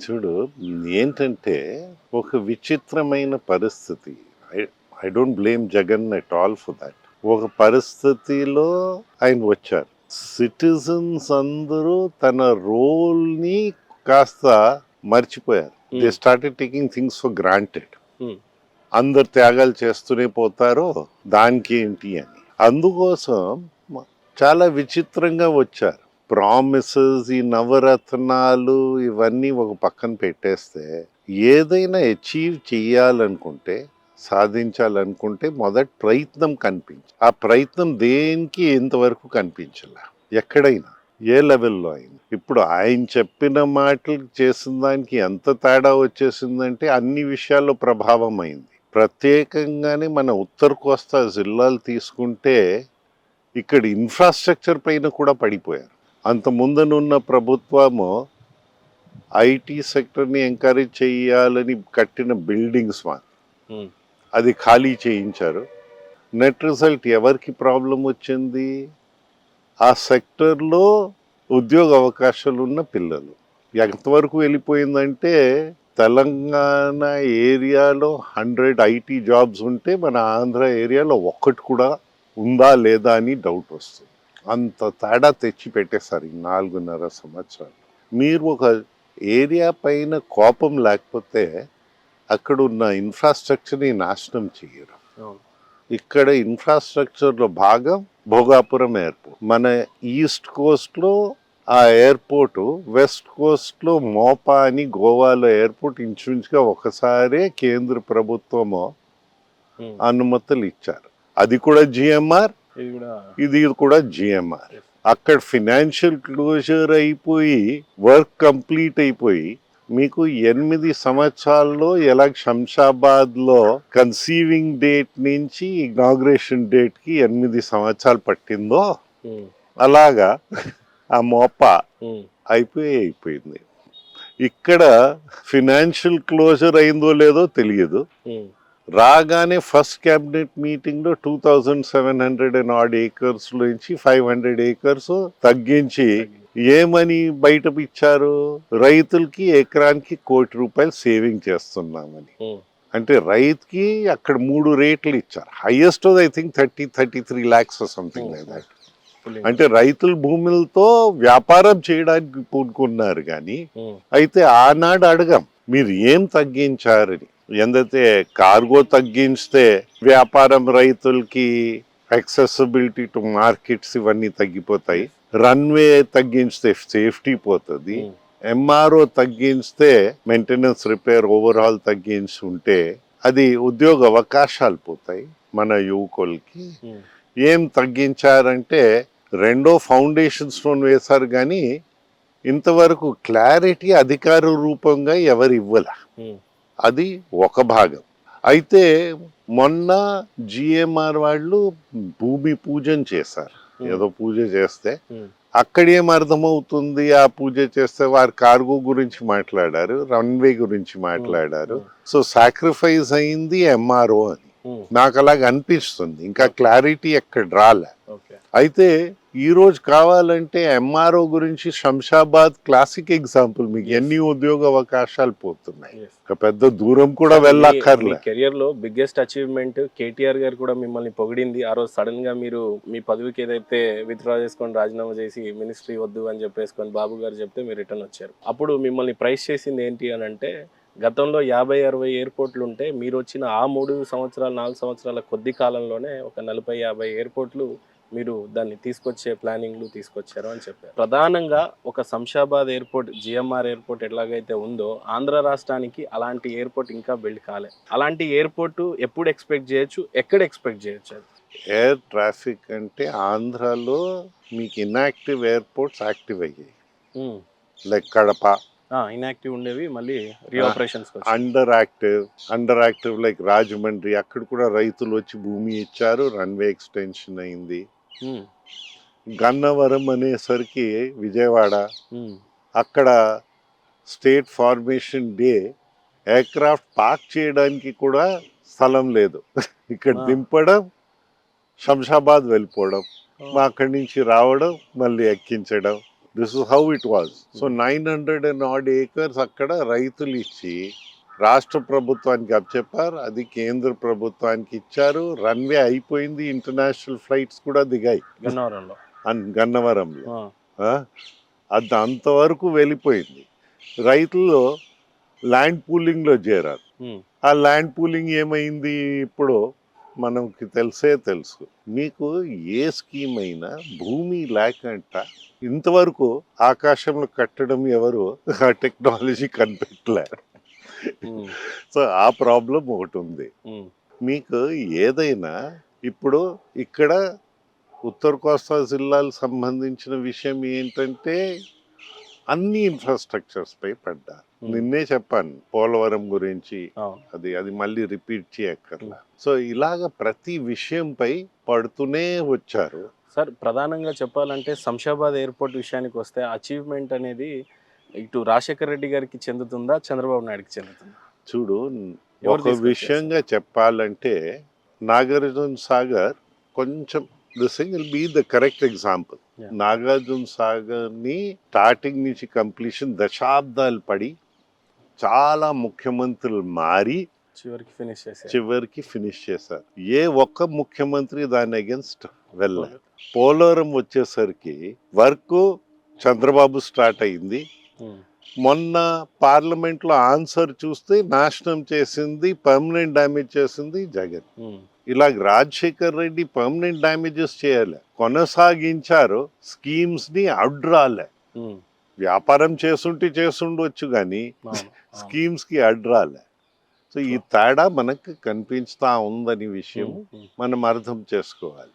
చూడు ఏంటంటే ఒక విచిత్రమైన పరిస్థితి. I I don't blame Jagan at all for that. ఒక పరిస్థితిలో ఆయన వచ్చారు. సిటిజన్స్ అందరూ తన రోల్ని కాస్త మర్చిపోయారు. They started taking things for granted. అందరు త్యాగాలు చేస్తూనే పోతారో దానికి ఏంటి అని. అందుకోసం చాలా విచిత్రంగా వచ్చారు. ప్రామిసెస్, ఈ నవరత్నాలు ఇవన్నీ ఒక పక్కన పెట్టేస్తే ఏదైనా అచీవ్ చేయాలనుకుంటే, సాధించాలనుకుంటే మొదటి ప్రయత్నం కనిపించి, ఆ ప్రయత్నం దేనికి ఇంతవరకు కనిపించాల ఎక్కడైనా, ఏ లెవెల్లో అయినా. ఇప్పుడు ఆయన చెప్పిన మాటలు చేసిన దానికి ఎంత తేడా వచ్చేసిందంటే అన్ని విషయాల్లో ప్రభావం అయింది. ప్రత్యేకంగానే మన ఉత్తర కోస్తా జిల్లాలు తీసుకుంటే ఇక్కడ ఇన్ఫ్రాస్ట్రక్చర్ పైన కూడా పడిపోయారు. అంత ముందనున్న ప్రభుత్వము ఐటీ సెక్టర్ని ఎంకరేజ్ చేయాలని కట్టిన బిల్డింగ్స్ అది ఖాళీ చేయించారు. నెట్ రిజల్ట్ ఎవరికి ప్రాబ్లం వచ్చింది? ఆ సెక్టర్లో ఉద్యోగ అవకాశాలు ఉన్న పిల్లలు. ఎంతవరకు వెళ్ళిపోయిందంటే తెలంగాణ ఏరియాలో 100 ఐటీ జాబ్స్ ఉంటే మన ఆంధ్ర ఏరియాలో ఒక్కటి కూడా ఉందా లేదా అని డౌట్ వస్తుంది. అంత తేడా తెచ్చి పెట్టేశారు ఈ 4.5 సంవత్సరాలు. మీరు ఒక ఏరియా పైన కోపం లేకపోతే అక్కడ ఉన్న ఇన్ఫ్రాస్ట్రక్చర్ని నాశనం చేయరు. ఇక్కడ ఇన్ఫ్రాస్ట్రక్చర్లో భాగం భోగాపురం ఎయిర్పోర్ట్. మన ఈస్ట్ కోస్ట్లో ఆ ఎయిర్పోర్టు, వెస్ట్ కోస్ట్లో మోపా అని గోవాలో ఎయిర్పోర్ట్ ఇంచుమించుగా ఒకసారే కేంద్ర ప్రభుత్వము అనుమతులు ఇచ్చారు. అది కూడా జిఎంఆర్, ఇది కూడా జిఎంఆర్. అక్కడ ఫినాన్షియల్ క్లోజర్ అయిపోయి వర్క్ కంప్లీట్ అయిపోయి మీకు 8 సంవత్సరాల్లో ఎలా శంషాబాద్లో కన్సీవింగ్ డేట్ నుంచి ఇనాగ్రేషన్ డేట్కి 8 సంవత్సరాలు పట్టిందో అలాగా ఆ మోప అయిపోయింది. ఇక్కడ ఫినాన్షియల్ క్లోజర్ అయిందో లేదో తెలియదు. రాగానే ఫస్ట్ క్యాబినెట్ మీటింగ్లో 2700 and odd acres నుంచి 500 acres తగ్గించి ఏమని బయట ఇచ్చారు? రైతులకి ఎకరానికి ₹1,00,00,000 సేవింగ్ చేస్తున్నామని. అంటే రైతుకి అక్కడ 3 రేట్లు ఇచ్చారు. Highest I think 33 lakhs something like that. అంటే రైతుల భూములతో వ్యాపారం చేయడానికి పూనుకున్నారు. కానీ అయితే ఆనాడు అడగం మీరు ఏం తగ్గించారని. ఎందైతే కార్గో తగ్గిస్తే వ్యాపారం రైతులకి యాక్సెసిబిలిటీ టు మార్కెట్స్ ఇవన్నీ తగ్గిపోతాయి. రన్వే తగ్గిస్తే సేఫ్టీ పోతుంది. ఎంఆర్ఓ తగ్గిస్తే మెయింటెనెన్స్, రిపేర్, ఓవరాల్ తగ్గించుంటే అది ఉద్యోగ అవకాశాలు పోతాయి మన యువకులకి. ఏం తగ్గించారంటే 2వ ఫౌండేషన్ స్టోన్ వేశారు కానీ ఇంతవరకు క్లారిటీ అధికార రూపంగా ఎవరు ఇవ్వల. అది ఒక భాగం. అయితే మొన్న జిఎంఆర్ వాళ్ళు భూమి పూజన చేశారు. ఏదో పూజ చేస్తే అక్కడేం అర్థమవుతుంది? ఆ పూజ చేస్తే వారు కార్గో గురించి మాట్లాడారు, రన్వే గురించి మాట్లాడారు. సో సాక్రిఫైస్ అయింది ఎంఆర్ఓ అని నాకు అలాగ అనిపిస్తుంది. ఇంకా క్లారిటీ ఎక్కడ రాలే. అయితే ఈ రోజు కావాలంటే ఎంఆర్ఓ గురించి శంషాబాద్ క్లాసిక్ ఎగ్జాంపుల్. మీకు ఎన్ని ఉద్యోగ అవకాశాలు పోతున్నాయి, పెద్ద దూరం కూడా వెళ్ళక్కర్లే. కెరియర్ లో బిగ్గెస్ట్ అచీవ్మెంట్ కేటీఆర్ గారు కూడా మిమ్మల్ని పొగిడింది. ఆ రోజు సడన్ గా మీరు మీ పదవికి ఏదైతే విత్డ్రా చేసుకొని రాజీనామా చేసి మినిస్ట్రీ వద్దు అని చెప్పేసుకొని బాబు గారు చెప్తే మీరు రిటర్న్ వచ్చారు. అప్పుడు మిమ్మల్ని ప్రైజ్ చేసింది ఏంటి అని అంటే, గతంలో 50-60 ఎయిర్పోర్ట్లు ఉంటే మీరు వచ్చిన ఆ 3 సంవత్సరాలు 4 సంవత్సరాల కొద్ది కాలంలోనే ఒక 40-50 ఎయిర్పోర్ట్లు మీరు దాన్ని తీసుకొచ్చే ప్లానింగ్లు తీసుకొచ్చారు అని చెప్పారు. ప్రధానంగా ఒక శంషాబాద్ ఎయిర్పోర్ట్, జిఎంఆర్ ఎయిర్పోర్ట్ ఎలాగైతే ఉందో ఆంధ్ర రాష్ట్రానికి అలాంటి ఎయిర్పోర్ట్ ఇంకా బిల్డ్ కాలే. అలాంటి ఎయిర్పోర్ట్ ఎప్పుడు ఎక్స్పెక్ట్ చేయొచ్చు, ఎక్కడ ఎక్స్పెక్ట్ చేయొచ్చు? ఎయిర్ ట్రాఫిక్ అంటే ఆంధ్రాలో మీకు ఇన్యాక్టివ్ ఎయిర్పోర్ట్స్ యాక్టివ్ అయ్యాయి. లైక్ కడప ఇన్యాక్టివ్ ఉండేవి మళ్ళీ రీఆపరేషన్స్ అండర్ యాక్టివ్ లైక్ రాజమండ్రి. అక్కడ కూడా రైతులు వచ్చి భూమి ఇచ్చారు, రన్వే ఎక్స్టెన్షన్ అయింది. గన్నవరం అనేసరికి విజయవాడ, అక్కడ state formation day aircraft park చేయడానికి కూడా స్థలం లేదు. ఇక్కడ దింపడం, శంషాబాద్ వెళ్ళిపోవడం, అక్కడి నుంచి రావడం, మళ్ళీ ఎక్కించడం, this is how it was. So 900 and odd acres అక్కడ రైతులు ఇచ్చి రాష్ట్ర ప్రభుత్వానికి అప్పచెప్పారు, అది కేంద్ర ప్రభుత్వానికి ఇచ్చారు. రన్వే అయిపోయింది, ఇంటర్నేషనల్ ఫ్లైట్స్ కూడా దిగాయి గన్నవరంలో. గన్నవరంలో. ఆ, అది అంతవరకు వెళ్ళిపోయింది. రైతులు ల్యాండ్ పూలింగ్లో చేరారు. ఉమ్, ఆ ల్యాండ్ పూలింగ్ ఏమైంది ఇప్పుడు మనకి తెలుసు. మీకు ఏ స్కీమ్ అయినా భూమి లేకంట ఇంతవరకు ఆకాశంలో కట్టడం ఎవరు ఆ టెక్నాలజీ కనిపెట్టలే. ఉమ్, సో ఆ ప్రాబ్లం ఒకటి ఉంది. ఉమ్, మీకు ఏదైనా ఇప్పుడు ఇక్కడ ఉత్తర కోస్తా జిల్లాలకు సంబంధించిన విషయం ఏంటంటే అన్ని ఇన్ఫ్రాస్ట్రక్చర్స్ పై పడ్డారు. నిన్నే చెప్పాను పోలవరం గురించి, అవును. అది మళ్ళీ రిపీట్ చేయక్కర్లా. సో ఇలాగ ప్రతి విషయంపై పడుతూనే వచ్చారు. సార్, ప్రధానంగా చెప్పాలంటే శంషాబాద్ ఎయిర్పోర్ట్ విషయానికి వస్తే అచీవ్మెంట్ అనేది ఇటు రాజశేఖర రెడ్డి గారికి చెందుతుందా, చంద్రబాబు నాయుడుకి చెందుతుందా? చూడు, ఎవరు ఒక తీసుకొచ్చారు విషయంగా చెప్పాలంటే నాగార్జున సాగర్ కొంచెం this will be the correct example. Yeah. Nagarjuna Sagar ని స్టార్టింగ్ నుంచి కంప్లీషన్ దశాబ్దాలు పడి చాలా ముఖ్యమంత్రులు మారి చివరికి ఫినిష్ చేశారు. చివరికి ఫినిష్ చేశారు. ఏ ఒక్క ముఖ్యమంత్రి దాని అగేన్స్ట్ వెళ్ళారు. పోలవరం వచ్చేసరికి వర్క్ చంద్రబాబు స్టార్ట్ అయింది. ఉమ్, మొన్న పార్లమెంట్ లో ఆన్సర్ చూస్తే నాశనం చేసింది, పర్మనెంట్ డ్యామేజ్ చేసింది జగన్. ఉమ్, ఇలాగ రాజశేఖర్ రెడ్డి పర్మనెంట్ డ్యామేజెస్ చేయలే, కొనసాగించారు స్కీమ్స్ ని అడ్రాలే. ఉమ్, వ్యాపారం చేసుండొచ్చు కానీ అవును, అవును. స్కీమ్స్ కి అడ్రాలే. సో ఈ తేడా మనకు కనిపిస్తా ఉందని విషయం ఉమ్, మనం అర్థం చేసుకోవాలి.